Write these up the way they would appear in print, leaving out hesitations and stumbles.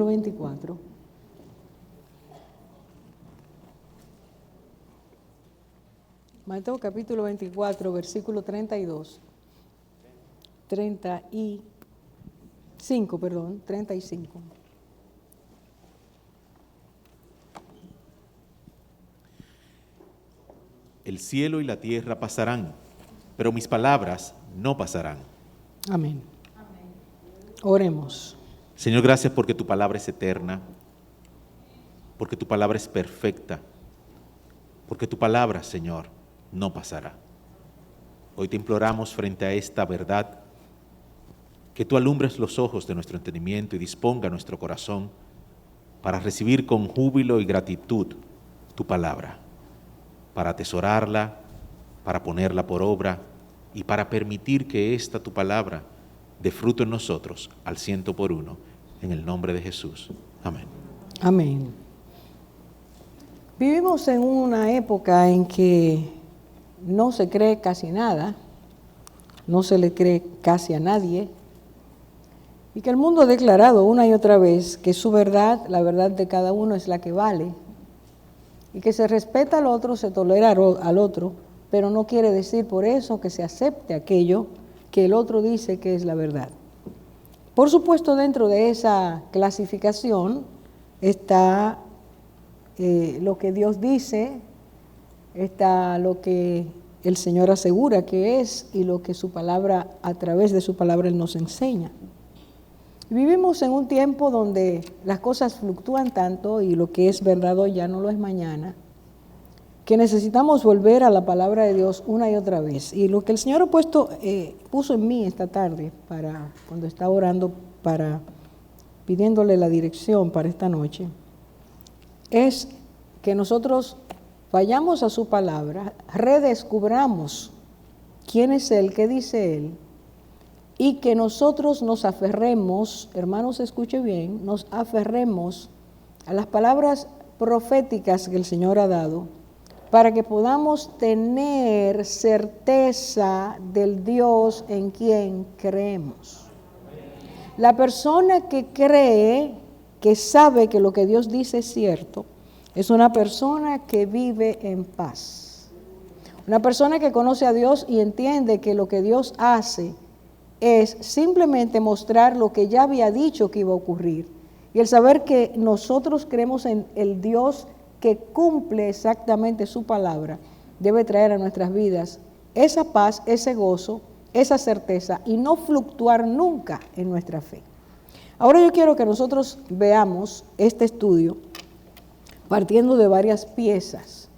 24. Mateo capítulo 24, versículo 35, 35. El cielo y la tierra pasarán, pero mis palabras no pasarán. Amén. Oremos. Señor, gracias porque tu palabra es eterna, porque tu palabra es perfecta, porque tu palabra, Señor, no pasará. Hoy te imploramos frente a esta verdad, que tú alumbres los ojos de nuestro entendimiento y disponga nuestro corazón para recibir con júbilo y gratitud tu palabra, para atesorarla, para ponerla por obra y para permitir que esta tu palabra dé fruto en nosotros al 100%, en el nombre de Jesús. Amén. Amén. Vivimos en una época en que no se cree casi nada, no se le cree casi a nadie, y que el mundo ha declarado una y otra vez que su verdad, la verdad de cada uno es la que vale, y que se respeta al otro, se tolera al otro, pero no quiere decir por eso que se acepte aquello que el otro dice que es la verdad. Por supuesto, dentro de esa clasificación está lo que Dios dice, está lo que el Señor asegura que es y lo que su palabra, a través de su palabra, Él nos enseña. Vivimos en un tiempo donde las cosas fluctúan tanto y lo que es verdad hoy ya no lo es mañana, que necesitamos volver a la palabra de Dios una y otra vez. Y lo que el Señor puso en mí esta tarde, cuando estaba orando, pidiéndole la dirección para esta noche, es que nosotros vayamos a su palabra, redescubramos quién es Él, qué dice Él, y que nosotros nos aferremos, hermanos, escuche bien, nos aferremos a las palabras proféticas que el Señor ha dado, para que podamos tener certeza del Dios en quien creemos. La persona que cree, que sabe que lo que Dios dice es cierto, es una persona que vive en paz. Una persona que conoce a Dios y entiende que lo que Dios hace es simplemente mostrar lo que ya había dicho que iba a ocurrir. Y el saber que nosotros creemos en el Dios que cumple exactamente su palabra, debe traer a nuestras vidas esa paz, ese gozo, esa certeza y no fluctuar nunca en nuestra fe. Ahora yo quiero que nosotros veamos este estudio partiendo de varias piezas.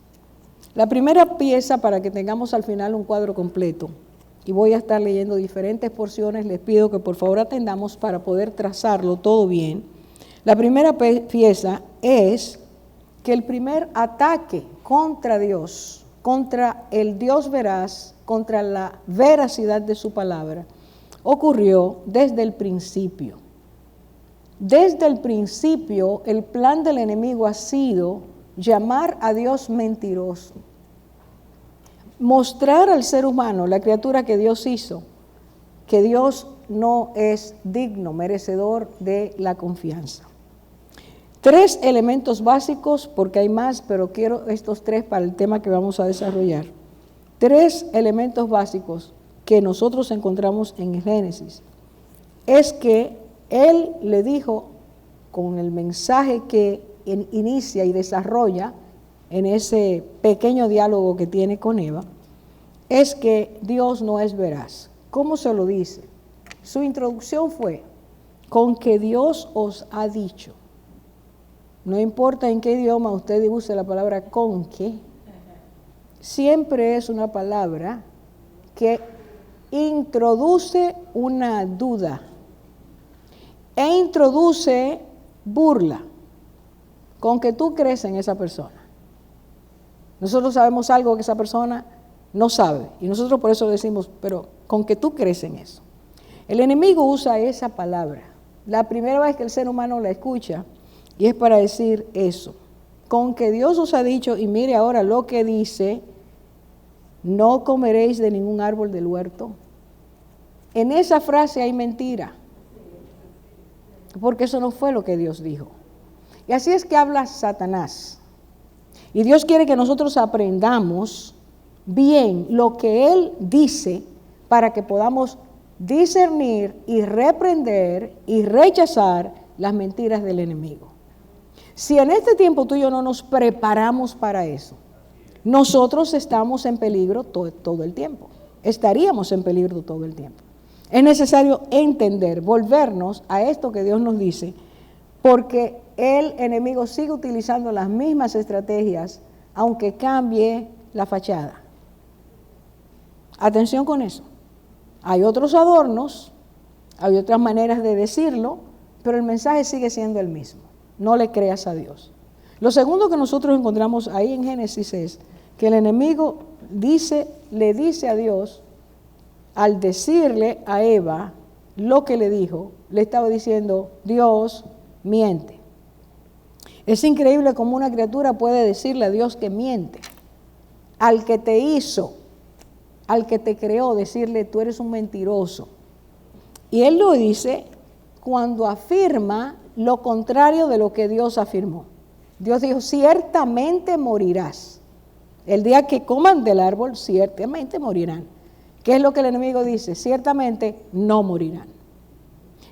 La primera pieza, para que tengamos al final un cuadro completo, y voy a estar leyendo diferentes porciones, les pido que por favor atendamos para poder trazarlo todo bien. La primera pieza es que el primer ataque contra Dios, contra el Dios veraz, contra la veracidad de su palabra, ocurrió desde el principio. Desde el principio, el plan del enemigo ha sido llamar a Dios mentiroso. Mostrar al ser humano, la criatura que Dios hizo, que Dios no es digno, merecedor de la confianza. 3 elementos básicos, porque hay más, pero quiero estos 3 para el tema que vamos a desarrollar. 3 elementos básicos que nosotros encontramos en Génesis. Es que Él le dijo, con el mensaje que inicia y desarrolla en ese pequeño diálogo que tiene con Eva, es que Dios no es veraz. ¿Cómo se lo dice? Su introducción fue, con que Dios os ha dicho. No importa en qué idioma usted use la palabra con que, siempre es una palabra que introduce una duda e introduce burla. Con que tú crees en esa persona. Nosotros sabemos algo que esa persona no sabe y nosotros por eso decimos, pero con que tú crees en eso. El enemigo usa esa palabra. La primera vez que el ser humano la escucha, y es para decir eso, con que Dios os ha dicho, y mire ahora lo que dice, no comeréis de ningún árbol del huerto. En esa frase hay mentira. porque eso no fue lo que Dios dijo. Y así es que habla Satanás. Y Dios quiere que nosotros aprendamos bien lo que Él dice para que podamos discernir y reprender y rechazar las mentiras del enemigo. Si en este tiempo tú y yo no nos preparamos para eso, nosotros estamos en peligro todo el tiempo. Estaríamos en peligro todo el tiempo. Es necesario entender, volvernos a esto que Dios nos dice, porque el enemigo sigue utilizando las mismas estrategias, aunque cambie la fachada. Atención con eso. Hay otros adornos, hay otras maneras de decirlo, pero el mensaje sigue siendo el mismo. No le creas a Dios. Lo segundo que nosotros encontramos ahí en Génesis es que el enemigo le dice a Dios, al decirle a Eva lo que le dijo, le estaba diciendo, Dios miente. Es increíble cómo una criatura puede decirle a Dios que miente. Al que te hizo, al que te creó, decirle, tú eres un mentiroso. Y él lo dice cuando afirma lo contrario de lo que Dios afirmó. Dios dijo, ciertamente morirás. El día que coman del árbol, ciertamente morirán. ¿Qué es lo que el enemigo dice? Ciertamente no morirán.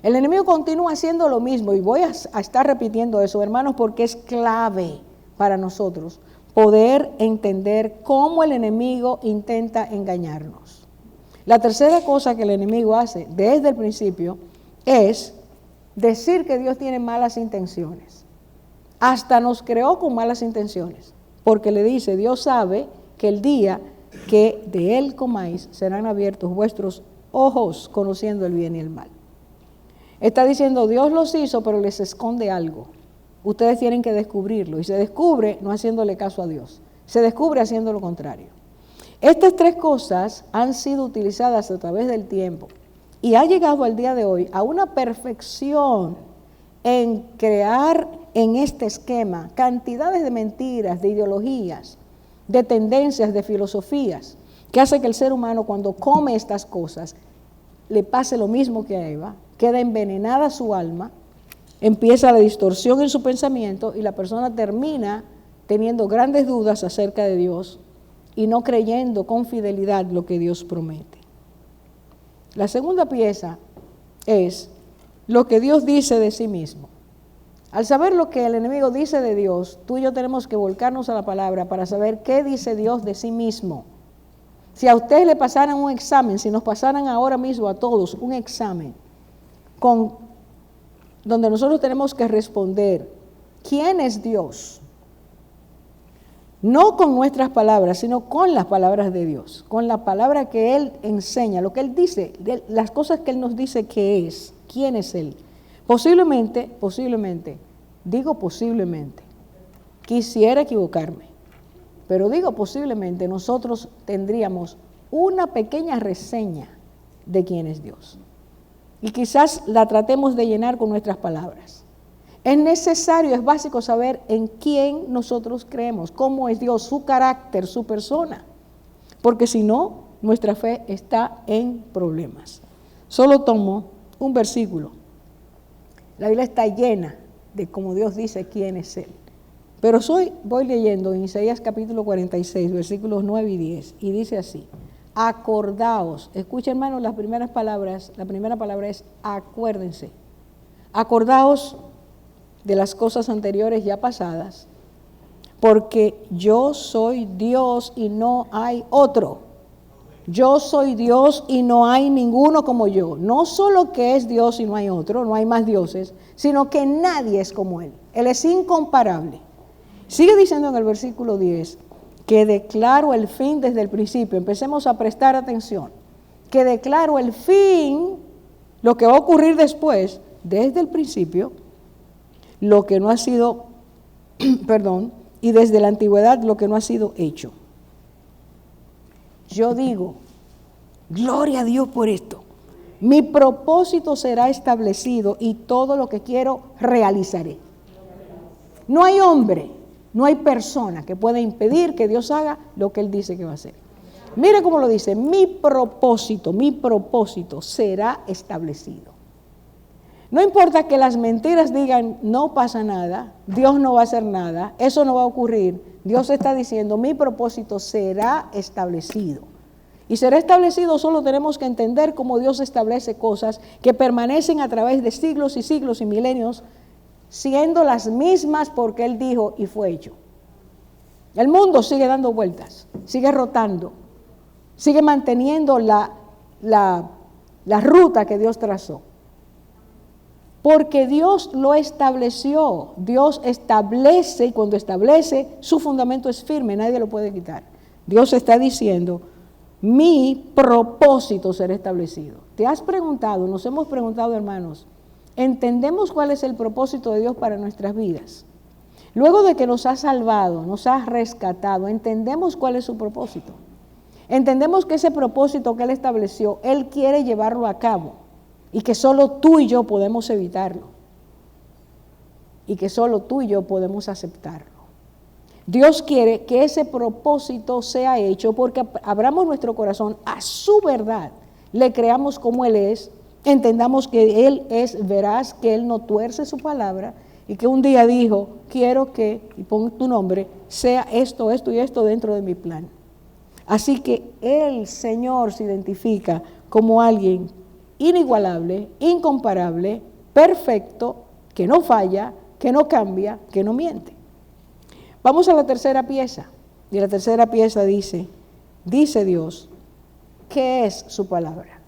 El enemigo continúa haciendo lo mismo y voy a estar repitiendo eso, hermanos, porque es clave para nosotros poder entender cómo el enemigo intenta engañarnos. La tercera cosa que el enemigo hace desde el principio es decir que Dios tiene malas intenciones. Hasta nos creó con malas intenciones, porque le dice, Dios sabe que el día que de él comáis serán abiertos vuestros ojos conociendo el bien y el mal. Está diciendo, Dios los hizo, pero les esconde algo. Ustedes tienen que descubrirlo. Y se descubre no haciéndole caso a Dios. Se descubre haciendo lo contrario. Estas tres cosas han sido utilizadas a través del tiempo y ha llegado al día de hoy a una perfección en crear en este esquema cantidades de mentiras, de ideologías, de tendencias, de filosofías, que hace que el ser humano cuando come estas cosas le pase lo mismo que a Eva, queda envenenada su alma, empieza la distorsión en su pensamiento y la persona termina teniendo grandes dudas acerca de Dios y no creyendo con fidelidad lo que Dios promete. La segunda pieza es lo que Dios dice de sí mismo. Al saber lo que el enemigo dice de Dios, tú y yo tenemos que volcarnos a la palabra para saber qué dice Dios de sí mismo. Si a ustedes le pasaran un examen, si nos pasaran ahora mismo a todos un examen, donde nosotros tenemos que responder, ¿quién es Dios? No con nuestras palabras, sino con las palabras de Dios, con la palabra que Él enseña, lo que Él dice, las cosas que Él nos dice que es, ¿quién es Él? Posiblemente, digo posiblemente, quisiera equivocarme, pero digo posiblemente nosotros tendríamos una pequeña reseña de quién es Dios. Y quizás la tratemos de llenar con nuestras palabras. Es necesario, es básico saber en quién nosotros creemos, cómo es Dios, su carácter, su persona. Porque si no, nuestra fe está en problemas. Solo tomo un versículo. La Biblia está llena de cómo Dios dice quién es Él. Pero voy leyendo en Isaías capítulo 46, versículos 9 y 10, y dice así. Acordaos, escuchen hermanos las primeras palabras, la primera palabra es acuérdense, acordaos de las cosas anteriores ya pasadas, porque yo soy Dios y no hay otro, yo soy Dios y no hay ninguno como yo, no solo que es Dios y no hay otro, no hay más dioses, sino que nadie es como Él es incomparable. Sigue diciendo en el versículo 10, que declaro el fin desde el principio. Empecemos a prestar atención. Que declaro el fin, lo que va a ocurrir después, desde el principio, lo que no ha sido, y desde la antigüedad lo que no ha sido hecho. Yo digo, gloria a Dios por esto. Mi propósito será establecido y todo lo que quiero realizaré. No hay hombre, no hay persona que pueda impedir que Dios haga lo que Él dice que va a hacer. Mire cómo lo dice, mi propósito será establecido. No importa que las mentiras digan, no pasa nada, Dios no va a hacer nada, eso no va a ocurrir. Dios está diciendo, mi propósito será establecido. Y será establecido, solo tenemos que entender cómo Dios establece cosas que permanecen a través de siglos y milenios, siendo las mismas porque Él dijo y fue hecho. El mundo sigue dando vueltas, sigue rotando, sigue manteniendo la ruta que Dios trazó. Porque Dios lo estableció, Dios establece, y cuando establece, su fundamento es firme, nadie lo puede quitar. Dios está diciendo, mi propósito será establecido. ¿Te has preguntado, nos hemos preguntado, hermanos, entendemos cuál es el propósito de Dios para nuestras vidas? Luego de que nos ha salvado, nos ha rescatado, entendemos cuál es su propósito. Entendemos que ese propósito que Él estableció, Él quiere llevarlo a cabo y que solo tú y yo podemos evitarlo y que solo tú y yo podemos aceptarlo. Dios quiere que ese propósito sea hecho porque abramos nuestro corazón a su verdad, le creamos como Él es, entendamos que Él es veraz, que Él no tuerce su palabra y que un día dijo, quiero que, y pon tu nombre, sea esto, esto y esto dentro de mi plan. Así que el Señor se identifica como alguien inigualable, incomparable, perfecto, que no falla, que no cambia, que no miente. Vamos a la tercera pieza. Y la tercera pieza dice Dios, ¿qué es su palabra?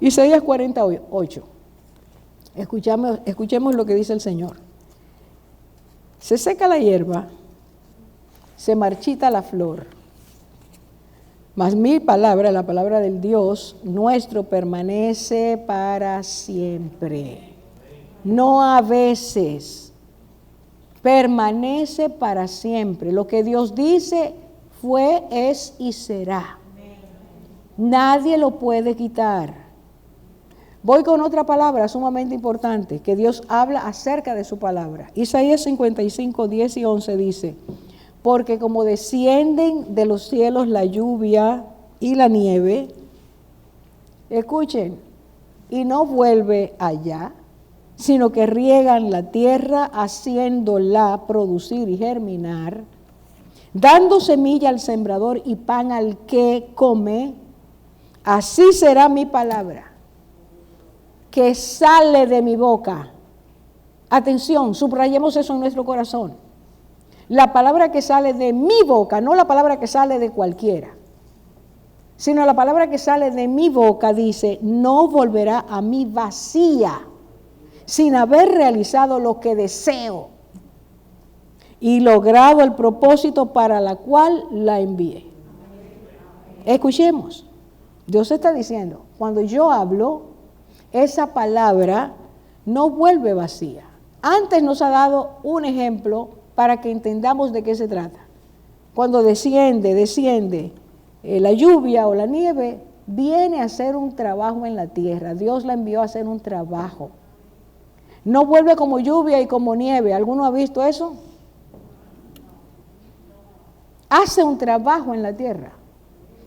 Isaías 48. Escuchemos lo que dice el Señor. Se seca la hierba, se marchita la flor, mas mi palabra, la palabra del Dios nuestro, permanece para siempre. No a veces, permanece para siempre. Lo que Dios dice fue, es y será. Nadie lo puede quitar. Voy con otra palabra sumamente importante, que Dios habla acerca de su palabra. Isaías 55, 10 y 11 dice, porque como descienden de los cielos la lluvia y la nieve, escuchen, y no vuelve allá, sino que riegan la tierra, haciéndola producir y germinar, dando semilla al sembrador y pan al que come, así será mi palabra, que sale de mi boca. Atención, subrayemos eso en nuestro corazón. La palabra que sale de mi boca, no la palabra que sale de cualquiera, sino la palabra que sale de mi boca, dice, no volverá a mí vacía, sin haber realizado lo que deseo y logrado el propósito para la cual la envié. Escuchemos, Dios está diciendo, cuando yo hablo, esa palabra no vuelve vacía. Antes nos ha dado un ejemplo para que entendamos de qué se trata. Cuando desciende la lluvia o la nieve, viene a hacer un trabajo en la tierra. Dios la envió a hacer un trabajo. No vuelve como lluvia y como nieve. ¿Alguno ha visto eso? Hace un trabajo en la tierra.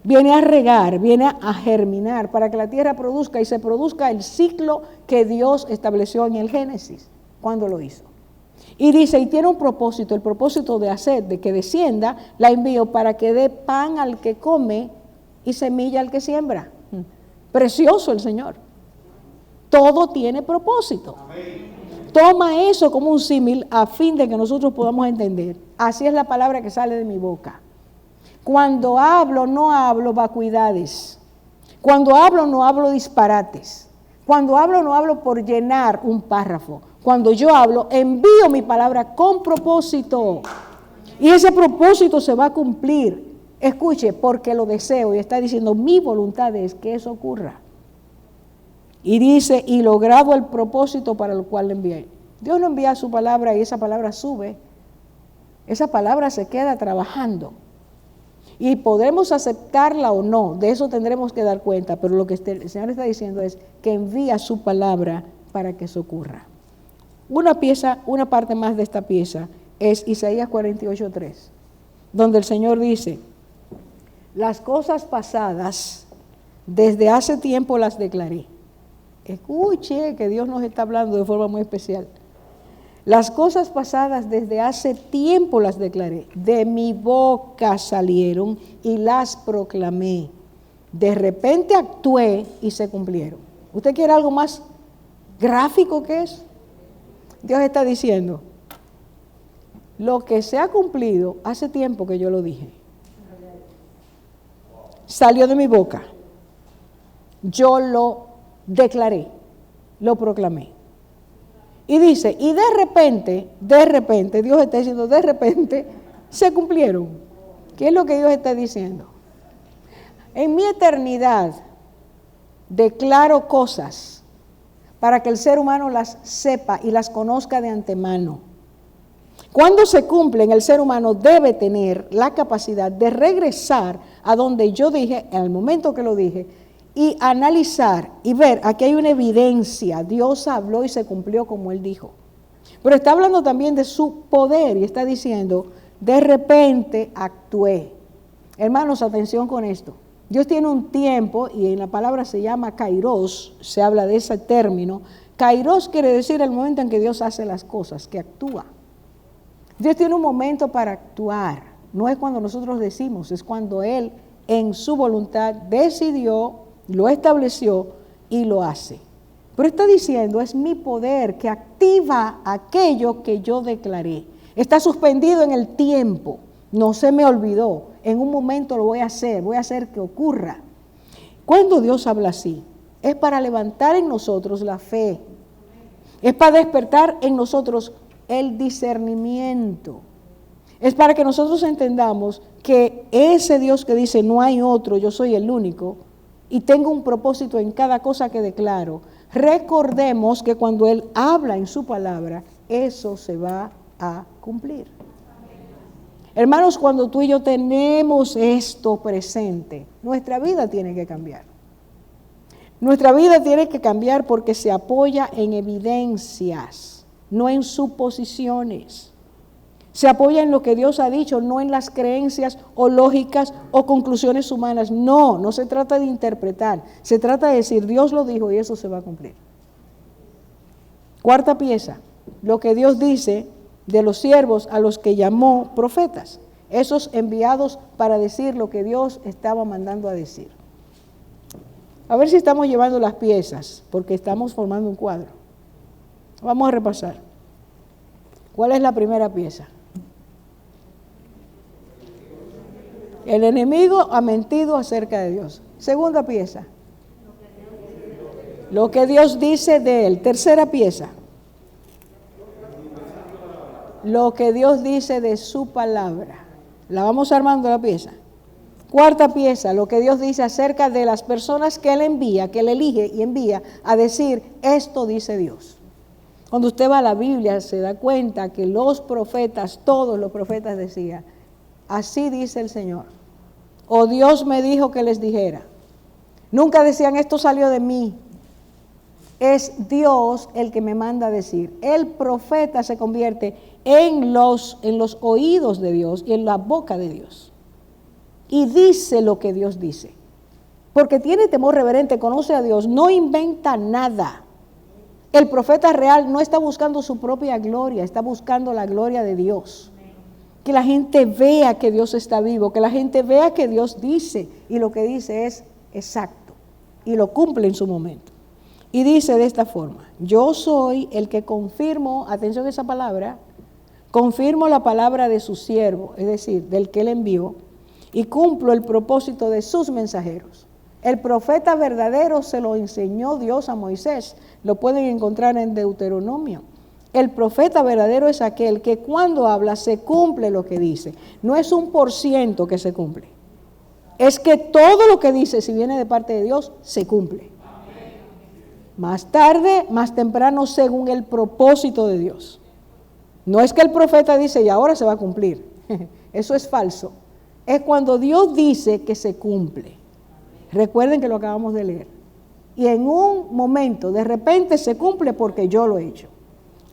Viene a regar, viene a germinar para que la tierra produzca y se produzca el ciclo que Dios estableció en el Génesis, cuando lo hizo. Y dice, y tiene un propósito, el propósito de hacer, de que descienda, la envío para que dé pan al que come y semilla al que siembra. Precioso el Señor. Todo tiene propósito. Amén. Toma eso como un símil a fin de que nosotros podamos entender. Así es la palabra que sale de mi boca. Cuando hablo, no hablo vacuidades. Cuando hablo, no hablo disparates. Cuando hablo, no hablo por llenar un párrafo. Cuando yo hablo, envío mi palabra con propósito. Y ese propósito se va a cumplir. Escuche, porque lo deseo. Y está diciendo, mi voluntad es que eso ocurra. Y dice, y logrado el propósito para el cual le envié. Dios no envía su palabra y esa palabra sube. Esa palabra se queda trabajando. Y podremos aceptarla o no, de eso tendremos que dar cuenta. Pero lo que el Señor está diciendo es que envía su palabra para que eso ocurra. Una parte más de esta pieza es Isaías 48:3, donde el Señor dice, las cosas pasadas desde hace tiempo las declaré. Escuche que Dios nos está hablando de forma muy especial. Las cosas pasadas desde hace tiempo las declaré, de mi boca salieron y las proclamé. De repente actué y se cumplieron. ¿Usted quiere algo más gráfico que eso? Dios está diciendo, lo que se ha cumplido hace tiempo que yo lo dije. Salió de mi boca. Yo lo declaré, lo proclamé. Y dice, y de repente, Dios está diciendo, de repente, se cumplieron. ¿Qué es lo que Dios está diciendo? En mi eternidad, declaro cosas para que el ser humano las sepa y las conozca de antemano. Cuando se cumplen, el ser humano debe tener la capacidad de regresar a donde yo dije, en el momento que lo dije, y analizar y ver, aquí hay una evidencia, Dios habló y se cumplió como Él dijo. Pero está hablando también de su poder y está diciendo, de repente actué. Hermanos, atención con esto. Dios tiene un tiempo, y en la palabra se llama kairos, se habla de ese término. Kairos quiere decir el momento en que Dios hace las cosas, que actúa. Dios tiene un momento para actuar, no es cuando nosotros decimos, es cuando Él en su voluntad decidió, lo estableció y lo hace. Pero está diciendo, es mi poder que activa aquello que yo declaré. Está suspendido en el tiempo, no se me olvidó, en un momento lo voy a hacer que ocurra. Cuando Dios habla así, es para levantar en nosotros la fe, es para despertar en nosotros el discernimiento. Es para que nosotros entendamos que ese Dios que dice no hay otro, yo soy el único y tengo un propósito en cada cosa que declaro. Recordemos que cuando Él habla en su palabra, eso se va a cumplir. Hermanos, cuando tú y yo tenemos esto presente, nuestra vida tiene que cambiar. Nuestra vida tiene que cambiar porque se apoya en evidencias, no en suposiciones. Se apoya en lo que Dios ha dicho, no en las creencias o lógicas o conclusiones humanas. No, no se trata de interpretar. Se trata de decir, Dios lo dijo y eso se va a cumplir. Cuarta pieza, lo que Dios dice de los siervos a los que llamó profetas. Esos enviados para decir lo que Dios estaba mandando a decir. A ver si estamos llevando las piezas, porque estamos formando un cuadro. Vamos a repasar. ¿Cuál es la primera pieza? El enemigo ha mentido acerca de Dios. Segunda pieza. Lo que Dios dice de él. Tercera pieza. Lo que Dios dice de su palabra. La vamos armando la pieza. Cuarta pieza, lo que Dios dice acerca de las personas que Él envía, que Él elige y envía a decir, esto dice Dios. Cuando usted va a la Biblia se da cuenta que los profetas, todos los profetas decían, así dice el Señor. O Dios me dijo que les dijera. Nunca decían, esto salió de mí. Es Dios el que me manda a decir. El profeta se convierte en los oídos de Dios y en la boca de Dios. Y dice lo que Dios dice. Porque tiene temor reverente, conoce a Dios, no inventa nada. El profeta real no está buscando su propia gloria, está buscando la gloria de Dios. Que la gente vea que Dios está vivo, que la gente vea que Dios dice, y lo que dice es exacto, y lo cumple en su momento. Y dice de esta forma, yo soy el que confirmo, atención a esa palabra, confirmo la palabra de su siervo, es decir, del que él envió, y cumplo el propósito de sus mensajeros. El profeta verdadero se lo enseñó Dios a Moisés, lo pueden encontrar en Deuteronomio. El profeta verdadero es aquel que cuando habla se cumple lo que dice. No es 1% que se cumple. Es que todo lo que dice, si viene de parte de Dios, se cumple. Más tarde, más temprano, según el propósito de Dios. No es que el profeta dice y ahora se va a cumplir. Eso es falso. Es cuando Dios dice que se cumple. Recuerden que lo acabamos de leer. Y en un momento, de repente se cumple porque yo lo he hecho.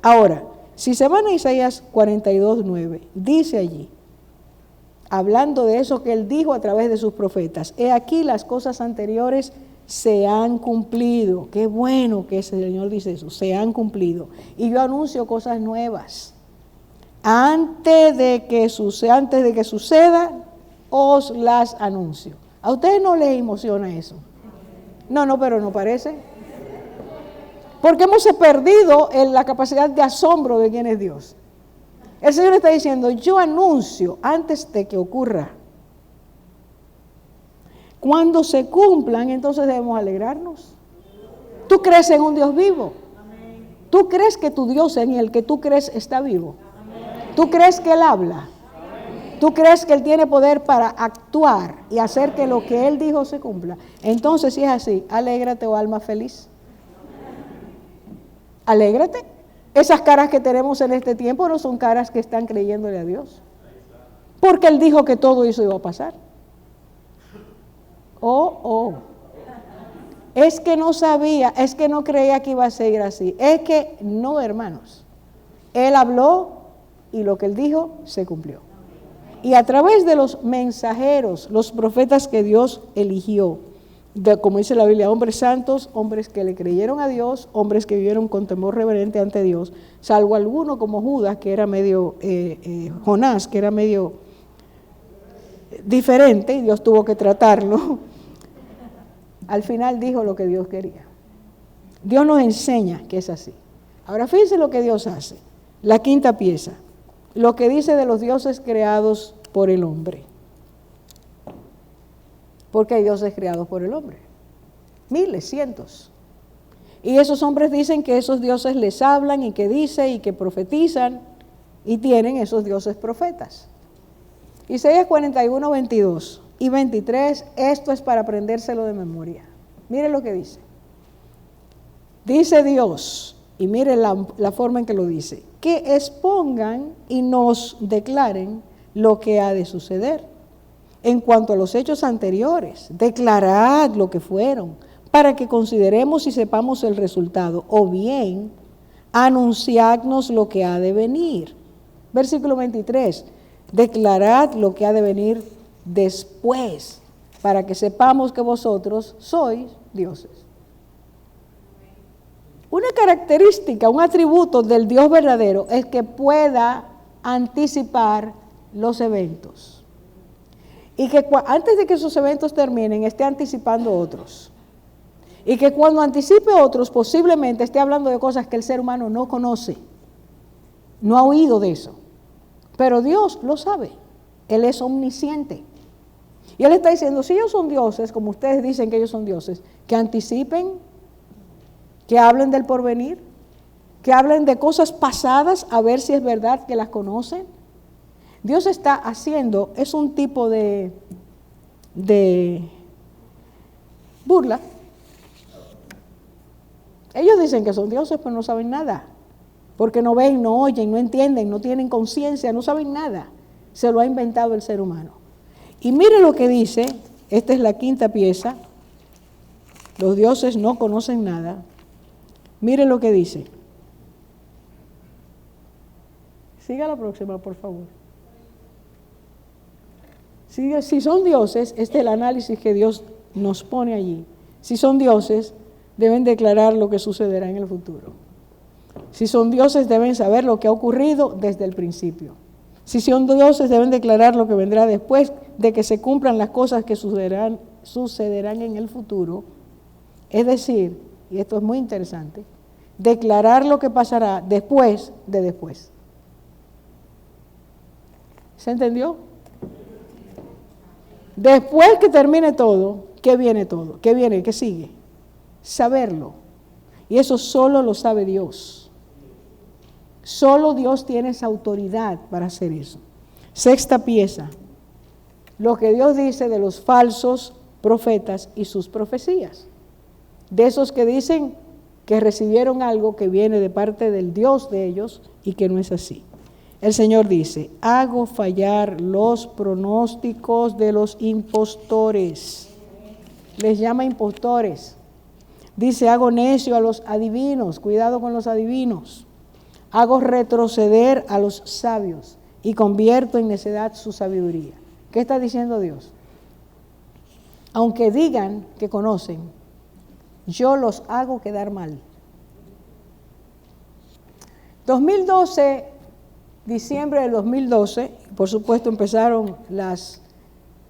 Ahora, si se van a Isaías 42:9, dice allí, hablando de eso que él dijo a través de sus profetas, he aquí las cosas anteriores se han cumplido. Qué bueno que el Señor dice eso, se han cumplido. Y yo anuncio cosas nuevas. Antes de que suceda, os las anuncio. ¿A ustedes no les emociona eso? No, pero no parece. Porque hemos perdido la capacidad de asombro de quién es Dios. El Señor está diciendo, yo anuncio antes de que ocurra. Cuando se cumplan, entonces debemos alegrarnos. ¿Tú crees en un Dios vivo? ¿Tú crees que tu Dios en el que tú crees está vivo? ¿Tú crees que Él habla? ¿Tú crees que Él tiene poder para actuar y hacer que lo que Él dijo se cumpla? Entonces, si es así, alégrate, oh alma feliz. Alégrate. Esas caras que tenemos en este tiempo no son caras que están creyéndole a Dios. Porque Él dijo que todo eso iba a pasar. Es que no sabía, es que no creía que iba a seguir así. Es que no, hermanos. Él habló y lo que Él dijo se cumplió. Y a través de los mensajeros, los profetas que Dios eligió, como dice la Biblia, hombres santos, hombres que le creyeron a Dios, hombres que vivieron con temor reverente ante Dios, salvo alguno como Judas, que era medio, Jonás, que era medio diferente, y Dios tuvo que tratarlo. Al final dijo lo que Dios quería. Dios nos enseña que es así. Ahora fíjense lo que Dios hace. La quinta pieza, lo que dice de los dioses creados por el hombre. Porque hay dioses creados por el hombre. Miles, cientos. Y esos hombres dicen que esos dioses les hablan y que dicen y que profetizan y tienen esos dioses profetas. Isaías 41, 22 y 23, esto es para aprendérselo de memoria. Mire lo que dice. Dice Dios, y mire la forma en que lo dice, que expongan y nos declaren lo que ha de suceder. En cuanto a los hechos anteriores, declarad lo que fueron, para que consideremos y sepamos el resultado, o bien, anunciadnos lo que ha de venir. Versículo 23, declarad lo que ha de venir después, para que sepamos que vosotros sois dioses. Una característica, un atributo del Dios verdadero es que pueda anticipar los eventos. Y que antes de que esos eventos terminen, esté anticipando otros. Y que cuando anticipe otros, posiblemente esté hablando de cosas que el ser humano no conoce, no ha oído de eso. Pero Dios lo sabe, Él es omnisciente. Y Él está diciendo, si ellos son dioses, como ustedes dicen que ellos son dioses, que anticipen, que hablen del porvenir, que hablen de cosas pasadas, a ver si es verdad que las conocen. Dios está haciendo, es un tipo de burla. Ellos dicen que son dioses, pero no saben nada. Porque no ven, no oyen, no entienden, no tienen conciencia, no saben nada. Se lo ha inventado el ser humano. Y mire lo que dice, esta es la quinta pieza. Los dioses no conocen nada. Mire lo que dice. Siga la próxima, por favor. Si son dioses, este es el análisis que Dios nos pone allí. Si son dioses, deben declarar lo que sucederá en el futuro. Si son dioses, deben saber lo que ha ocurrido desde el principio. Si son dioses, deben declarar lo que vendrá después de que se cumplan las cosas que sucederán en el futuro. Es decir, y esto es muy interesante, declarar lo que pasará después de después. ¿Se entendió? Después que termine todo, ¿qué viene todo? ¿Qué viene? ¿Qué sigue? Saberlo. Y eso solo lo sabe Dios. Solo Dios tiene esa autoridad para hacer eso. Sexta pieza. Lo que Dios dice de los falsos profetas y sus profecías. De esos que dicen que recibieron algo que viene de parte del Dios de ellos y que no es así. El Señor dice, hago fallar los pronósticos de los impostores. Les llama impostores. Dice, hago necio a los adivinos, cuidado con los adivinos. Hago retroceder a los sabios y convierto en necedad su sabiduría. ¿Qué está diciendo Dios? Aunque digan que conocen, yo los hago quedar mal. 2012, diciembre del 2012, por supuesto empezaron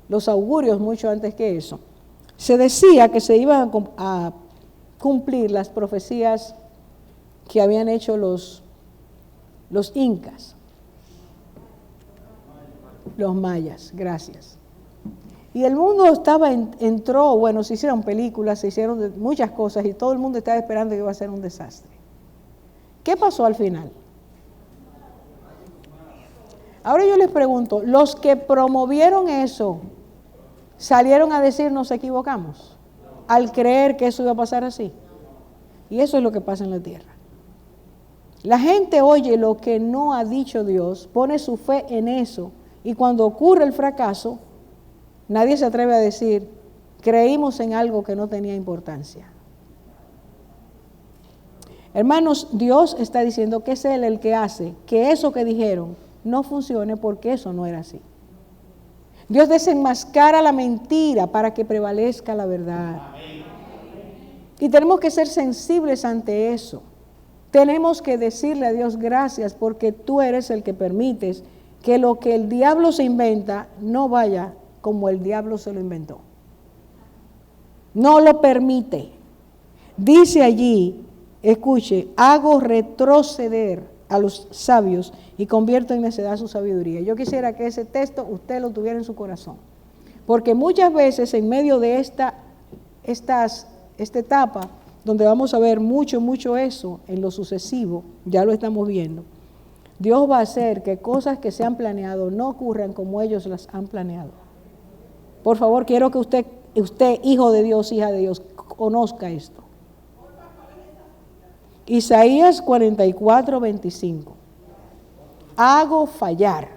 los augurios mucho antes que eso. Se decía que se iban a cumplir las profecías que habían hecho los incas, los mayas, gracias. Y el mundo entró, bueno, se hicieron películas, se hicieron muchas cosas y todo el mundo estaba esperando que iba a ser un desastre. ¿Qué pasó al final? Ahora yo les pregunto, los que promovieron eso, ¿salieron a decir nos equivocamos? Al creer que eso iba a pasar así. Y eso es lo que pasa en la tierra. La gente oye lo que no ha dicho Dios, pone su fe en eso, y cuando ocurre el fracaso, nadie se atreve a decir, creímos en algo que no tenía importancia. Hermanos, Dios está diciendo que es Él el que hace que eso que dijeron no funcione porque eso no era así. Dios desenmascara la mentira para que prevalezca la verdad. Y tenemos que ser sensibles ante eso. Tenemos que decirle a Dios gracias porque tú eres el que permites que lo que el diablo se inventa no vaya como el diablo se lo inventó. No lo permite. Dice allí, escuche, hago retroceder a los sabios y convierto en necedad su sabiduría. Yo quisiera que ese texto usted lo tuviera en su corazón. Porque muchas veces en medio de esta etapa, donde vamos a ver mucho eso en lo sucesivo, ya lo estamos viendo, Dios va a hacer que cosas que se han planeado no ocurran como ellos las han planeado. Por favor, quiero que usted, hijo de Dios, hija de Dios, conozca esto. Isaías 44, 25. Hago fallar.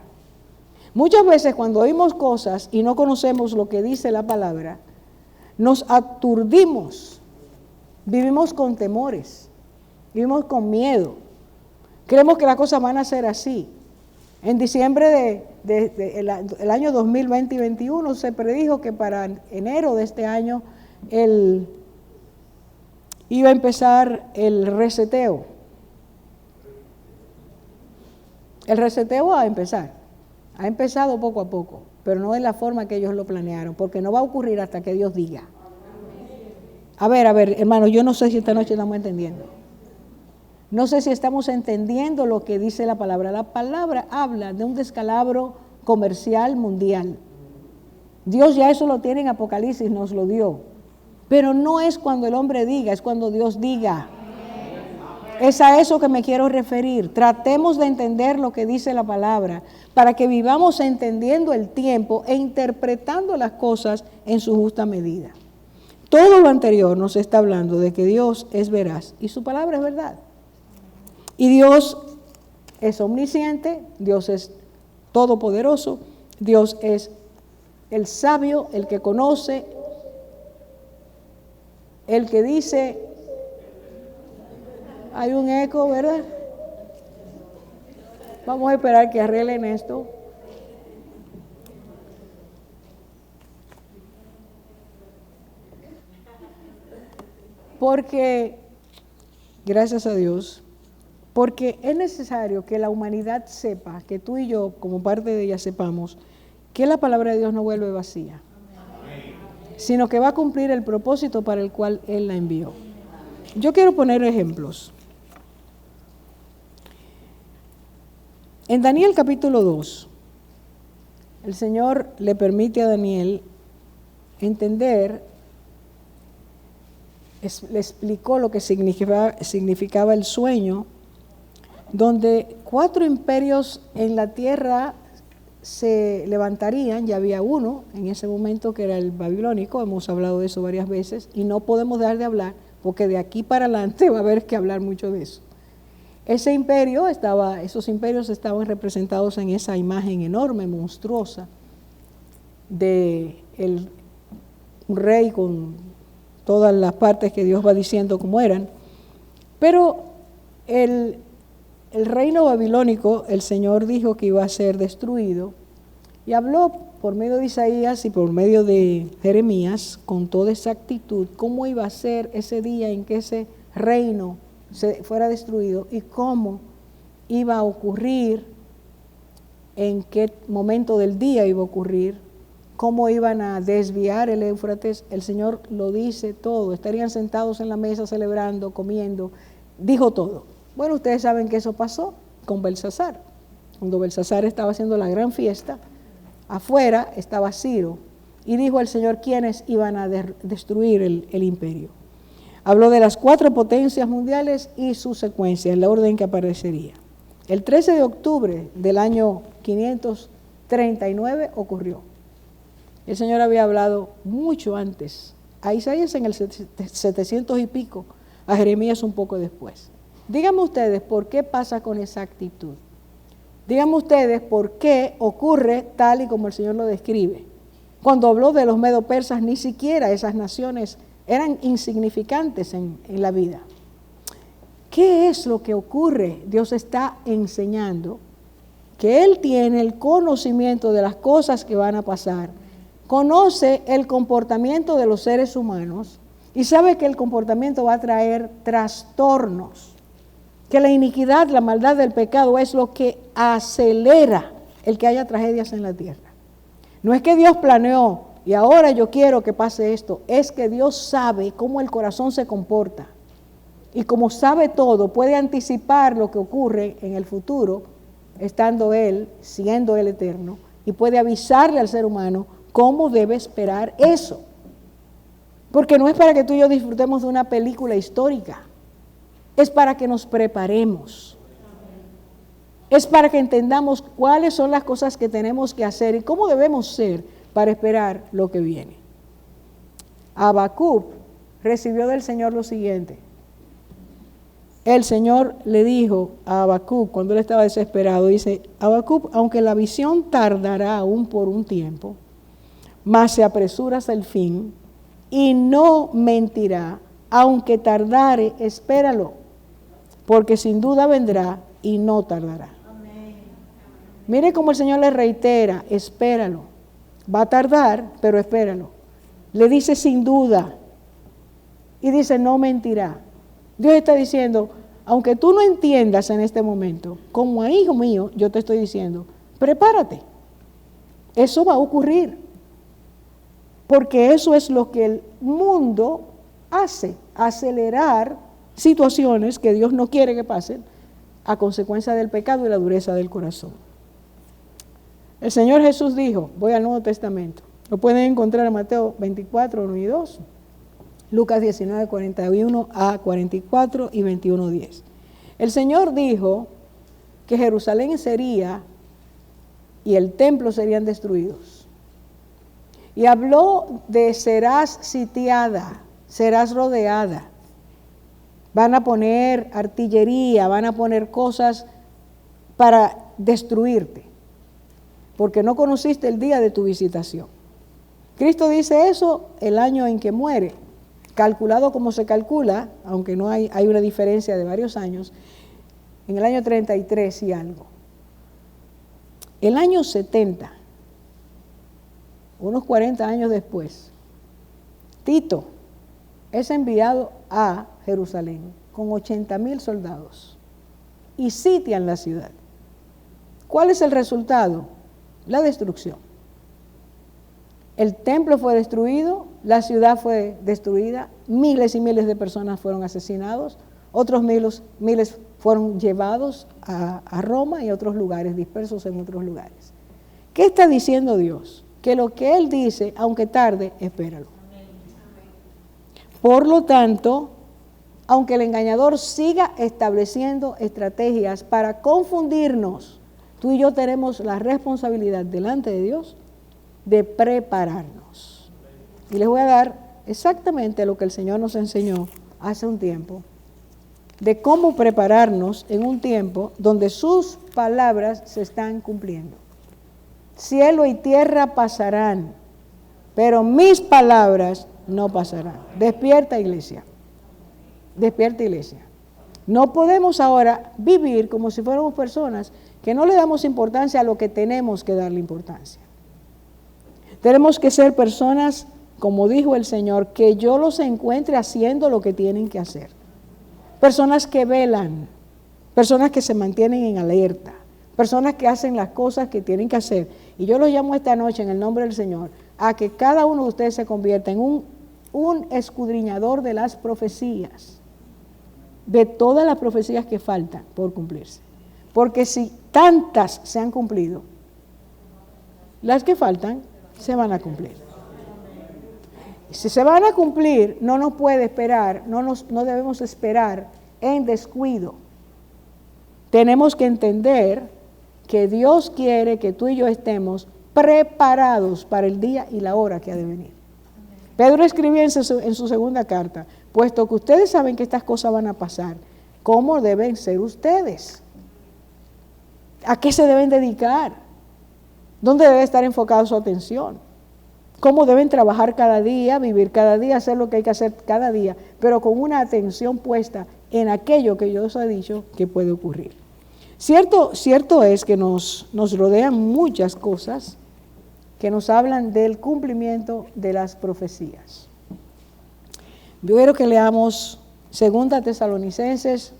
Muchas veces cuando oímos cosas y no conocemos lo que dice la palabra, nos aturdimos, vivimos con temores, vivimos con miedo. Creemos que las cosas van a ser así. En diciembre del año 2020 y 2021 se predijo que para enero de este año iba a empezar el reseteo. El reseteo va a empezar. Ha empezado poco a poco, pero no de la forma que ellos lo planearon, porque no va a ocurrir hasta que Dios diga. A ver, hermano, yo no sé si esta noche estamos entendiendo. No sé si estamos entendiendo lo que dice la palabra. La palabra habla de un descalabro comercial mundial. Dios ya eso lo tiene en Apocalipsis, nos lo dio. Pero no es cuando el hombre diga, es cuando Dios diga. Es a eso que me quiero referir. Tratemos de entender lo que dice la palabra para que vivamos entendiendo el tiempo e interpretando las cosas en su justa medida. Todo lo anterior nos está hablando de que Dios es veraz y su palabra es verdad. Y Dios es omnisciente, Dios es todopoderoso, Dios es el sabio, el que conoce, el que dice, hay un eco, ¿verdad? Vamos a esperar que arreglen esto. Porque, gracias a Dios, porque es necesario que la humanidad sepa, que tú y yo, como parte de ella, sepamos que la palabra de Dios no vuelve vacía, sino que va a cumplir el propósito para el cual Él la envió. Yo quiero poner ejemplos. En Daniel capítulo 2, el Señor le permite a Daniel entender, le explicó lo que significaba el sueño, donde 4 imperios en la tierra se levantarían. Ya había uno en ese momento que era el babilónico, hemos hablado de eso varias veces y no podemos dejar de hablar porque de aquí para adelante va a haber que hablar mucho de eso. Esos imperios estaban representados en esa imagen enorme, monstruosa, de un rey con todas las partes que Dios va diciendo cómo eran. Pero el reino babilónico, el Señor dijo que iba a ser destruido Y habló por medio de Isaías y por medio de Jeremías con toda exactitud cómo iba a ser ese día en que ese reino fuera destruido y cómo iba a ocurrir, en qué momento del día iba a ocurrir, cómo iban a desviar el Éufrates. El Señor lo dice todo, estarían sentados en la mesa celebrando, comiendo, dijo todo. Bueno, ustedes saben que eso pasó con Belsasar. Cuando Belsasar estaba haciendo la gran fiesta, afuera estaba Ciro y dijo al Señor quiénes iban a destruir el imperio. Habló de las 4 potencias mundiales y su secuencia, en la orden que aparecería. El 13 de octubre del año 539 ocurrió. El Señor había hablado mucho antes, a Isaías en el 700 y pico, a Jeremías un poco después. Díganme ustedes por qué pasa con exactitud. Díganme ustedes por qué ocurre tal y como el Señor lo describe. Cuando habló de los medo-persas, ni siquiera esas naciones eran insignificantes en la vida. ¿Qué es lo que ocurre? Dios está enseñando que Él tiene el conocimiento de las cosas que van a pasar, conoce el comportamiento de los seres humanos y sabe que el comportamiento va a traer trastornos, que la iniquidad, la maldad del pecado es lo que acelera el que haya tragedias en la tierra. No es que Dios planeó y ahora yo quiero que pase esto, es que Dios sabe cómo el corazón se comporta y como sabe todo, puede anticipar lo que ocurre en el futuro, estando Él, siendo Él eterno, y puede avisarle al ser humano cómo debe esperar eso. Porque no es para que tú y yo disfrutemos de una película histórica, es para que nos preparemos. Es para que entendamos cuáles son las cosas que tenemos que hacer y cómo debemos ser para esperar lo que viene. Habacuc recibió del Señor lo siguiente. El Señor le dijo a Habacuc cuando él estaba desesperado, dice, Habacuc, aunque la visión tardará aún por un tiempo, mas se apresura hasta el fin y no mentirá, aunque tardare, espéralo, porque sin duda vendrá y no tardará. Amén. Mire cómo el Señor le reitera, espéralo. Va a tardar, pero espéralo. Le dice sin duda y dice no mentirá. Dios está diciendo, aunque tú no entiendas en este momento, como a hijo mío, yo te estoy diciendo, prepárate. Eso va a ocurrir. Porque eso es lo que el mundo hace, acelerar situaciones que Dios no quiere que pasen a consecuencia del pecado y la dureza del corazón. El Señor Jesús dijo, voy al Nuevo Testamento, lo pueden encontrar en Mateo 24, 1 y 2, Lucas 19, 41 a 44 y 21, 10. El Señor dijo que Jerusalén sería y el templo serían destruidos. Y habló de serás sitiada, serás rodeada. Van a poner artillería, van a poner cosas para destruirte, porque no conociste el día de tu visitación. Cristo dice eso el año en que muere, calculado como se calcula, aunque no hay una diferencia de varios años, en el año 33 y algo. El año 70, unos 40 años después, Tito es enviado a Jerusalén con 80,000 soldados y sitian la ciudad. ¿Cuál es el resultado? La destrucción. El templo fue destruido, la ciudad fue destruida, miles y miles de personas fueron asesinados, otros miles fueron llevados a Roma y a otros lugares, dispersos en otros lugares. ¿Qué está diciendo Dios? Que lo que Él dice, aunque tarde, espéralo. Por lo tanto, aunque el engañador siga estableciendo estrategias para confundirnos, tú y yo tenemos la responsabilidad delante de Dios de prepararnos. Y les voy a dar exactamente lo que el Señor nos enseñó hace un tiempo, de cómo prepararnos en un tiempo donde sus palabras se están cumpliendo. Cielo y tierra pasarán, pero mis palabras no pasarán. Despierta, iglesia. Despierta, iglesia. No podemos ahora vivir como si fuéramos personas que no le damos importancia a lo que tenemos que darle importancia. Tenemos que ser personas, como dijo el Señor, que yo los encuentre haciendo lo que tienen que hacer. Personas que velan, personas que se mantienen en alerta, personas que hacen las cosas que tienen que hacer. Y yo los llamo esta noche en el nombre del Señor a que cada uno de ustedes se convierta en un escudriñador de las profecías, de todas las profecías que faltan por cumplirse. Porque si tantas se han cumplido, las que faltan se van a cumplir. Si se van a cumplir, no nos puede esperar, no debemos esperar en descuido. Tenemos que entender que Dios quiere que tú y yo estemos preparados para el día y la hora que ha de venir. Pedro escribió en su segunda carta, puesto que ustedes saben que estas cosas van a pasar, ¿cómo deben ser ustedes? ¿A qué se deben dedicar? ¿Dónde debe estar enfocada su atención? ¿Cómo deben trabajar cada día, vivir cada día, hacer lo que hay que hacer cada día, pero con una atención puesta en aquello que Dios ha dicho que puede ocurrir? Cierto es que nos rodean muchas cosas que nos hablan del cumplimiento de las profecías. Yo quiero que leamos 2 Tesalonicenses,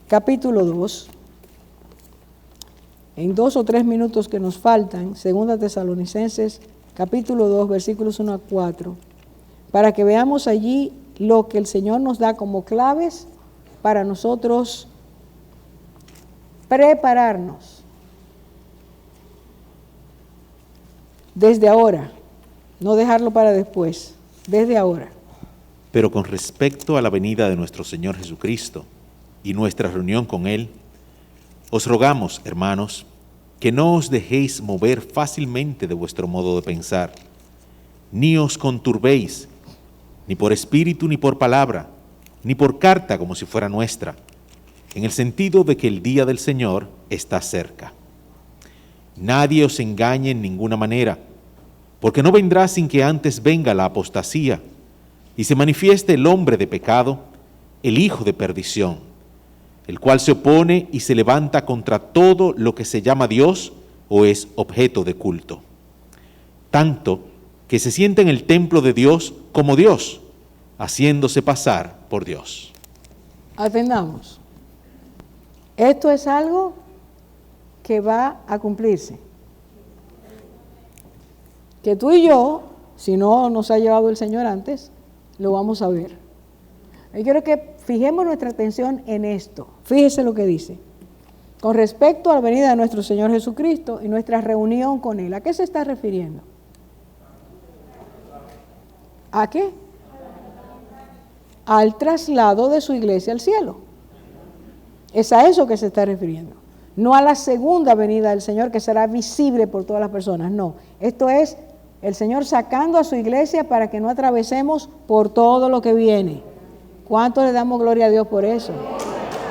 capítulo 2. En 2 o 3 minutos que nos faltan, 2 Tesalonicenses, capítulo 2, versículos 1 a 4, para que veamos allí lo que el Señor nos da como claves para nosotros prepararnos desde ahora, no dejarlo para después, desde ahora. Pero con respecto a la venida de nuestro Señor Jesucristo y nuestra reunión con Él, os rogamos, hermanos, que no os dejéis mover fácilmente de vuestro modo de pensar, ni os conturbéis, ni por espíritu ni por palabra, ni por carta como si fuera nuestra, en el sentido de que el día del Señor está cerca. Nadie os engañe en ninguna manera, porque no vendrá sin que antes venga la apostasía y se manifieste el hombre de pecado, el hijo de perdición, el cual se opone y se levanta contra todo lo que se llama Dios o es objeto de culto, tanto que se sienta en el templo de Dios como Dios, haciéndose pasar por Dios. Atendamos. Esto es algo que va a cumplirse. Que tú y yo, si no nos ha llevado el Señor antes, lo vamos a ver. Yo quiero que fijemos nuestra atención en esto. Fíjese lo que dice. Con respecto a la venida de nuestro Señor Jesucristo y nuestra reunión con Él, ¿a qué se está refiriendo? ¿A qué? Al traslado de su iglesia al cielo. Es a eso que se está refiriendo. No a la segunda venida del Señor que será visible por todas las personas. No, esto es el Señor sacando a su iglesia para que no atravesemos por todo lo que viene. ¿Cuánto le damos gloria a Dios por eso?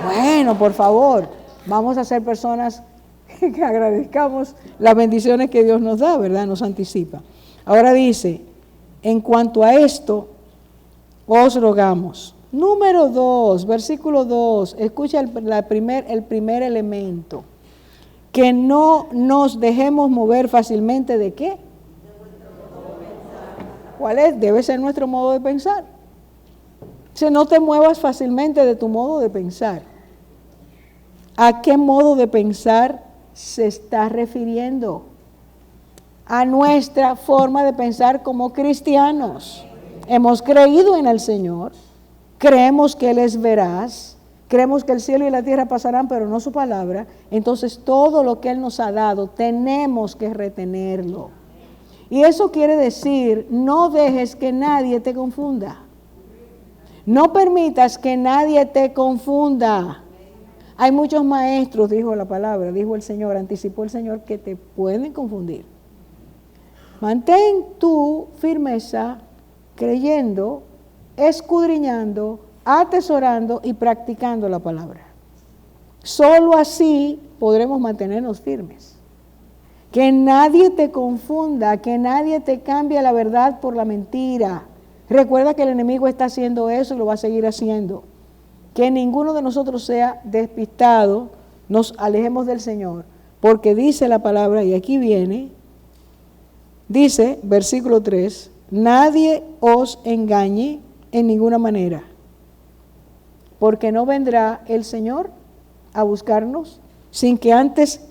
Bueno, por favor, vamos a ser personas que agradezcamos las bendiciones que Dios nos da, ¿verdad? Nos anticipa. Ahora dice, en cuanto a esto, os rogamos. Número 2, versículo 2, escucha el primer elemento. Que no nos dejemos mover fácilmente ¿de qué? ¿Cuál es? Debe ser nuestro modo de pensar. Si no te muevas fácilmente de tu modo de pensar. ¿A qué modo de pensar se está refiriendo? A nuestra forma de pensar como cristianos. Hemos creído en el Señor, creemos que Él es veraz, creemos que el cielo y la tierra pasarán, pero no su palabra. Entonces todo lo que Él nos ha dado tenemos que retenerlo. Y eso quiere decir, no dejes que nadie te confunda. No permitas que nadie te confunda. Hay muchos maestros, dijo la palabra, dijo el Señor, anticipó el Señor, que te pueden confundir. Mantén tu firmeza creyendo, escudriñando, atesorando y practicando la palabra. Solo así podremos mantenernos firmes. Que nadie te confunda, que nadie te cambie la verdad por la mentira. Recuerda que el enemigo está haciendo eso y lo va a seguir haciendo. Que ninguno de nosotros sea despistado, nos alejemos del Señor, porque dice la palabra, y aquí viene, Dice, versículo 3, nadie os engañe en ninguna manera, porque no vendrá el Señor a buscarnos sin que antes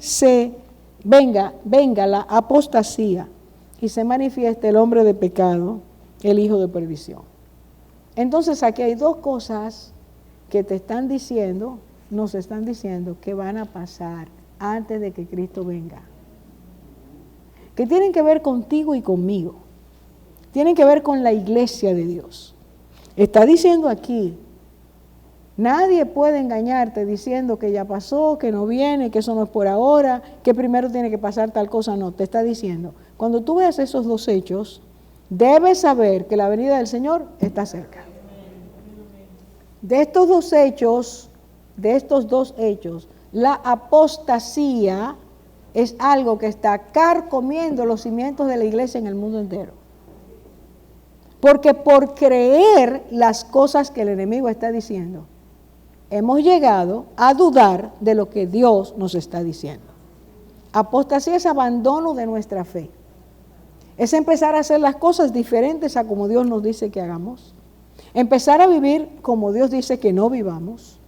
venga la apostasía y se manifieste el hombre de pecado, el hijo de perdición. Entonces aquí hay dos cosas que nos están diciendo que van a pasar antes de que Cristo venga, que tienen que ver contigo y conmigo, tienen que ver con la iglesia de Dios. Está diciendo aquí, nadie puede engañarte diciendo que ya pasó, que no viene, que eso no es por ahora, que primero tiene que pasar tal cosa. No, te está diciendo, cuando tú veas esos dos hechos, debes saber que la venida del Señor está cerca. De estos dos hechos, la apostasía es algo que está carcomiendo los cimientos de la iglesia en el mundo entero. Porque por creer las cosas que el enemigo está diciendo, hemos llegado a dudar de lo que Dios nos está diciendo. Apostasía es abandono de nuestra fe. Es empezar a hacer las cosas diferentes a como Dios nos dice que hagamos. Empezar a vivir como Dios dice que no vivamos.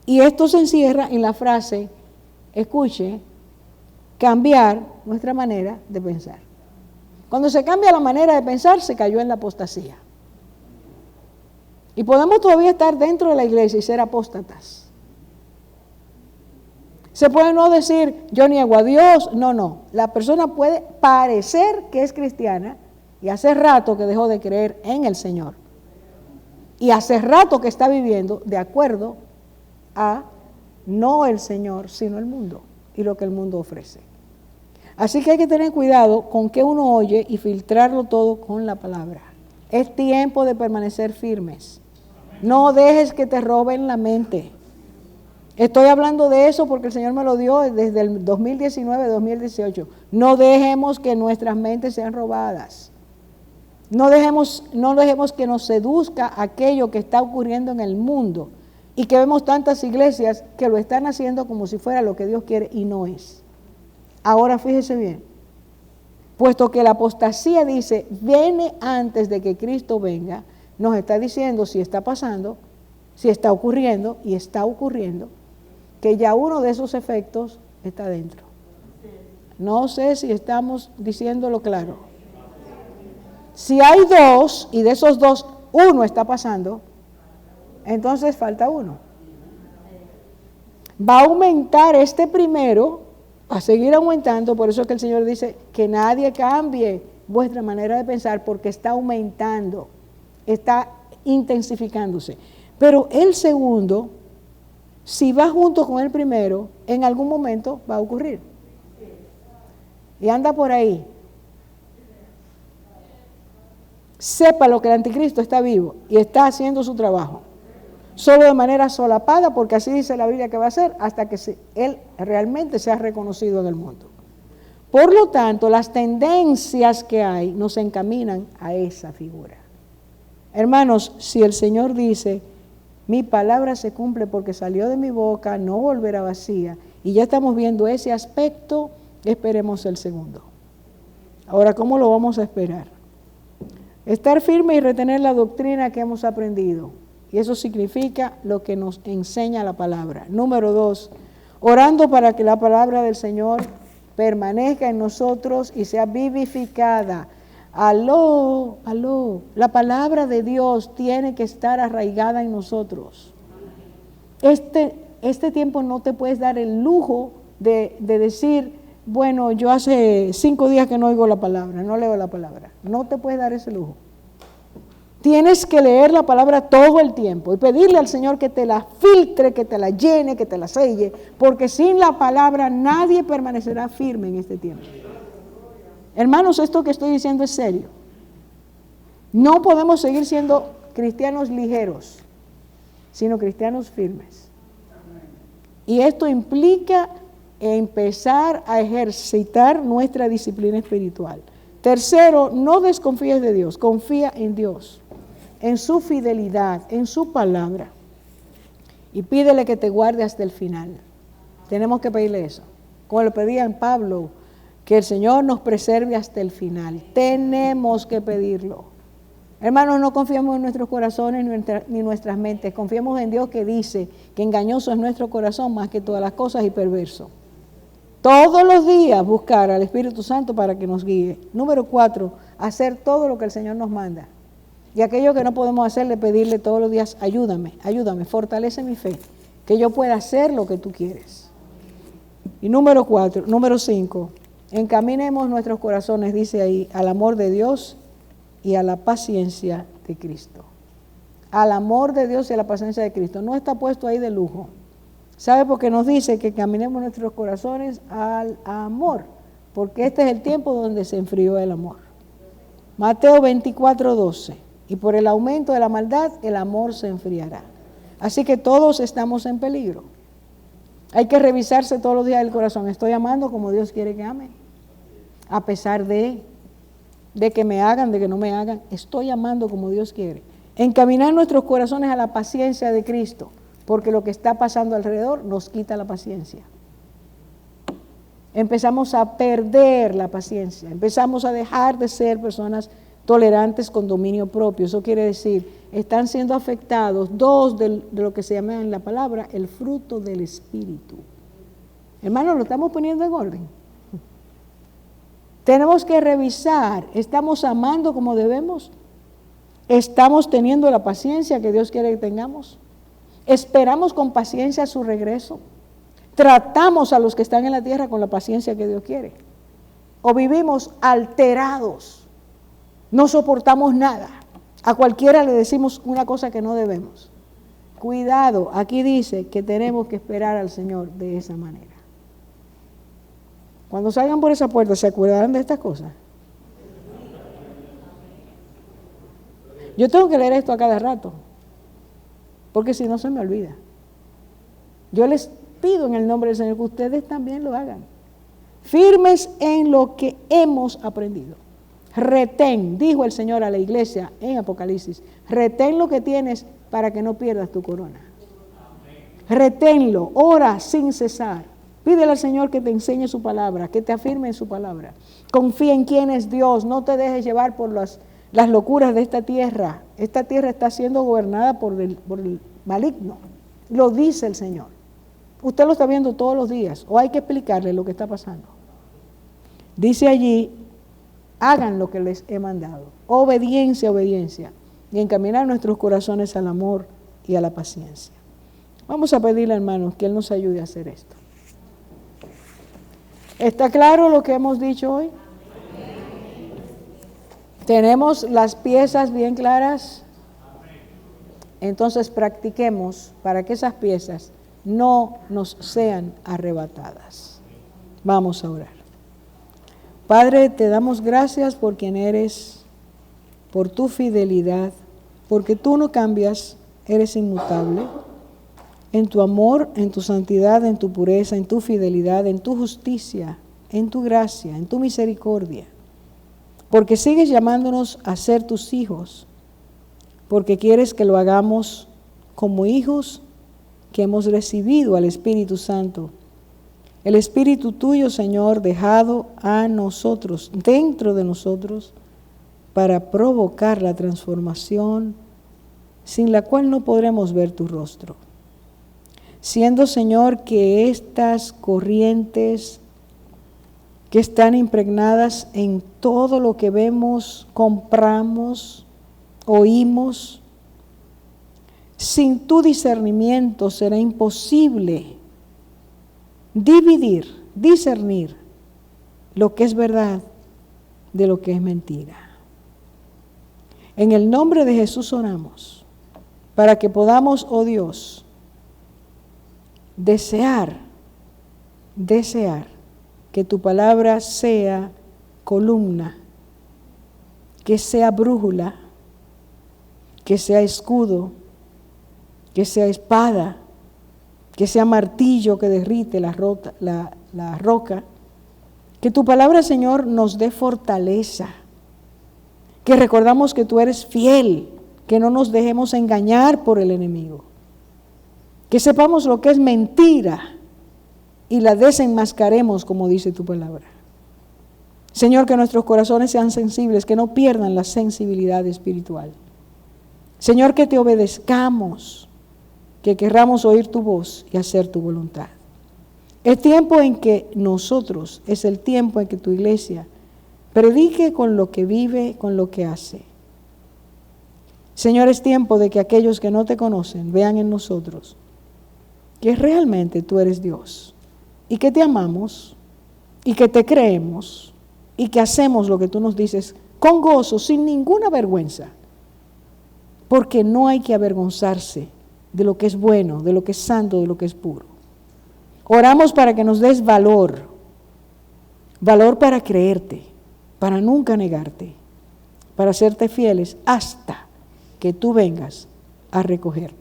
Y esto se encierra en la frase, escuche, cambiar nuestra manera de pensar. Cuando se cambia la manera de pensar, se cayó en la apostasía. Y podemos todavía estar dentro de la iglesia y ser apóstatas. Se puede no decir, yo niego a Dios, no. La persona puede parecer que es cristiana y hace rato que dejó de creer en el Señor. Y hace rato que está viviendo de acuerdo a no el Señor, sino el mundo y lo que el mundo ofrece. Así que hay que tener cuidado con qué uno oye y filtrarlo todo con la palabra. Es tiempo de permanecer firmes. No dejes que te roben la mente. Estoy hablando de eso porque el Señor me lo dio desde el 2019-2018. No dejemos que nuestras mentes sean robadas. No dejemos que nos seduzca aquello que está ocurriendo en el mundo y que vemos tantas iglesias que lo están haciendo como si fuera lo que Dios quiere y no es. Ahora fíjese bien, puesto que la apostasía dice, viene antes de que Cristo venga, nos está diciendo si está pasando, si está ocurriendo y está ocurriendo, que ya uno de esos efectos está dentro. No sé si estamos diciéndolo claro. Si hay dos y de esos dos uno está pasando, entonces falta uno. Va a aumentar este primero, a seguir aumentando, por eso es que el Señor dice que nadie cambie vuestra manera de pensar porque está aumentando, está intensificándose. Pero el segundo, si va junto con el primero, en algún momento va a ocurrir. Y anda por ahí. Sepa lo que el anticristo está vivo y está haciendo su trabajo. Solo de manera solapada, porque así dice la Biblia que va a ser, hasta que él realmente sea reconocido en el mundo. Por lo tanto, las tendencias que hay nos encaminan a esa figura. Hermanos, si el Señor dice, mi palabra se cumple porque salió de mi boca, no volverá vacía, y ya estamos viendo ese aspecto, esperemos el segundo. Ahora, ¿cómo lo vamos a esperar? Estar firme y retener la doctrina que hemos aprendido. Y eso significa lo que nos enseña la palabra. Número 2, orando para que la palabra del Señor permanezca en nosotros y sea vivificada. Aló, la palabra de Dios tiene que estar arraigada en nosotros. Este tiempo no te puedes dar el lujo de decir, bueno, yo hace 5 días que no oigo la palabra, no leo la palabra. No te puedes dar ese lujo. Tienes que leer la palabra todo el tiempo y pedirle al Señor que te la filtre, que te la llene, que te la selle, porque sin la palabra nadie permanecerá firme en este tiempo. Hermanos, esto que estoy diciendo es serio. No podemos seguir siendo cristianos ligeros, sino cristianos firmes. Y esto implica empezar a ejercitar nuestra disciplina espiritual. Tercero, no desconfíes de Dios, confía en Dios, en su fidelidad, en su palabra. Y pídele que te guarde hasta el final. Tenemos que pedirle eso. Como le pedían Pablo, que el Señor nos preserve hasta el final. Tenemos que pedirlo. Hermanos, no confiemos en nuestros corazones ni nuestras mentes. Confiemos en Dios, que dice que engañoso es nuestro corazón más que todas las cosas y perverso. Todos los días buscar al Espíritu Santo para que nos guíe. Número 4, hacer todo lo que el Señor nos manda. Y aquello que no podemos hacerle, pedirle todos los días, ayúdame, fortalece mi fe, que yo pueda hacer lo que tú quieres. Y número 5, encaminemos nuestros corazones, dice ahí, al amor de Dios y a la paciencia de Cristo. Al amor de Dios y a la paciencia de Cristo. No está puesto ahí de lujo. ¿Sabe por qué nos dice que caminemos nuestros corazones al amor? Porque este es el tiempo donde se enfrió el amor. Mateo 24:12. Y por el aumento de la maldad, el amor se enfriará. Así que todos estamos en peligro. Hay que revisarse todos los días el corazón. ¿Estoy amando como Dios quiere que ame? A pesar de que me hagan, de que no me hagan, estoy amando como Dios quiere. Encaminar nuestros corazones a la paciencia de Cristo, porque lo que está pasando alrededor nos quita la paciencia. Empezamos a perder la paciencia, empezamos a dejar de ser personas tolerantes con dominio propio. Eso quiere decir, están siendo afectados dos de lo que se llama en la palabra el fruto del Espíritu. Hermanos, lo estamos poniendo en orden. Tenemos que revisar, ¿estamos amando como debemos? ¿Estamos teniendo la paciencia que Dios quiere que tengamos? ¿Esperamos con paciencia su regreso? ¿Tratamos a los que están en la tierra con la paciencia que Dios quiere? ¿O vivimos alterados? No soportamos nada. A cualquiera le decimos una cosa que no debemos. Cuidado, aquí dice que tenemos que esperar al Señor de esa manera. Cuando salgan por esa puerta, ¿se acuerdan de estas cosas? Yo tengo que leer esto a cada rato, porque si no se me olvida. Yo les pido en el nombre del Señor que ustedes también lo hagan. Firmes en lo que hemos aprendido. Retén, dijo el Señor a la iglesia en Apocalipsis, retén lo que tienes para que no pierdas tu corona. Reténlo, ora sin cesar. Pídele al Señor que te enseñe su palabra, que te afirme en su palabra. Confía en quién es Dios, no te dejes llevar por las locuras de esta tierra. Esta tierra está siendo gobernada por el maligno, lo dice el Señor. Usted lo está viendo todos los días, o hay que explicarle lo que está pasando. Dice allí, hagan lo que les he mandado. Obediencia, obediencia. Y encaminar nuestros corazones al amor y a la paciencia. Vamos a pedirle, hermanos, que Él nos ayude a hacer esto. ¿Está claro lo que hemos dicho hoy? ¿Tenemos las piezas bien claras? Entonces practiquemos para que esas piezas no nos sean arrebatadas. Vamos a orar. Padre, te damos gracias por quien eres, por tu fidelidad, porque tú no cambias, eres inmutable. En tu amor, en tu santidad, en tu pureza, en tu fidelidad, en tu justicia, en tu gracia, en tu misericordia. Porque sigues llamándonos a ser tus hijos, porque quieres que lo hagamos como hijos que hemos recibido al Espíritu Santo. El Espíritu tuyo, Señor, dejado a nosotros, dentro de nosotros, para provocar la transformación sin la cual no podremos ver tu rostro. Siendo, Señor, que estas corrientes que están impregnadas en todo lo que vemos, compramos, oímos, sin tu discernimiento será imposible discernir lo que es verdad de lo que es mentira. En el nombre de Jesús oramos, para que podamos, oh Dios, desear que tu palabra sea columna, que sea brújula, que sea escudo, que sea espada, que sea martillo que derrite la roca. Que tu palabra, Señor, nos dé fortaleza, que recordamos que tú eres fiel, que no nos dejemos engañar por el enemigo, que sepamos lo que es mentira y la desenmascaremos como dice tu palabra. Señor, que nuestros corazones sean sensibles, que no pierdan la sensibilidad espiritual. Señor, que te obedezcamos, que querramos oír tu voz y hacer tu voluntad. Es tiempo en que nosotros, es el tiempo en que tu iglesia predique con lo que vive, con lo que hace. Señor, es tiempo de que aquellos que no te conocen vean en nosotros que realmente tú eres Dios y que te amamos y que te creemos y que hacemos lo que tú nos dices con gozo, sin ninguna vergüenza, porque no hay que avergonzarse de lo que es bueno, de lo que es santo, de lo que es puro. Oramos para que nos des valor para creerte, para nunca negarte, para serte fieles hasta que tú vengas a recogernos.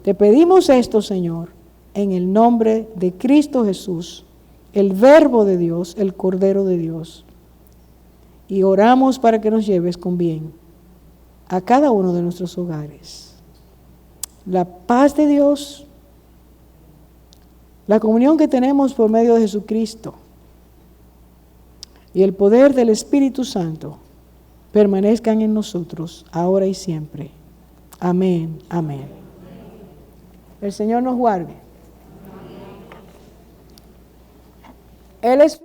Te pedimos esto, Señor, en el nombre de Cristo Jesús, el Verbo de Dios, el Cordero de Dios. Y oramos para que nos lleves con bien a cada uno de nuestros hogares. La paz de Dios, la comunión que tenemos por medio de Jesucristo y el poder del Espíritu Santo permanezcan en nosotros ahora y siempre. Amén, amén. El Señor nos guarde. Él es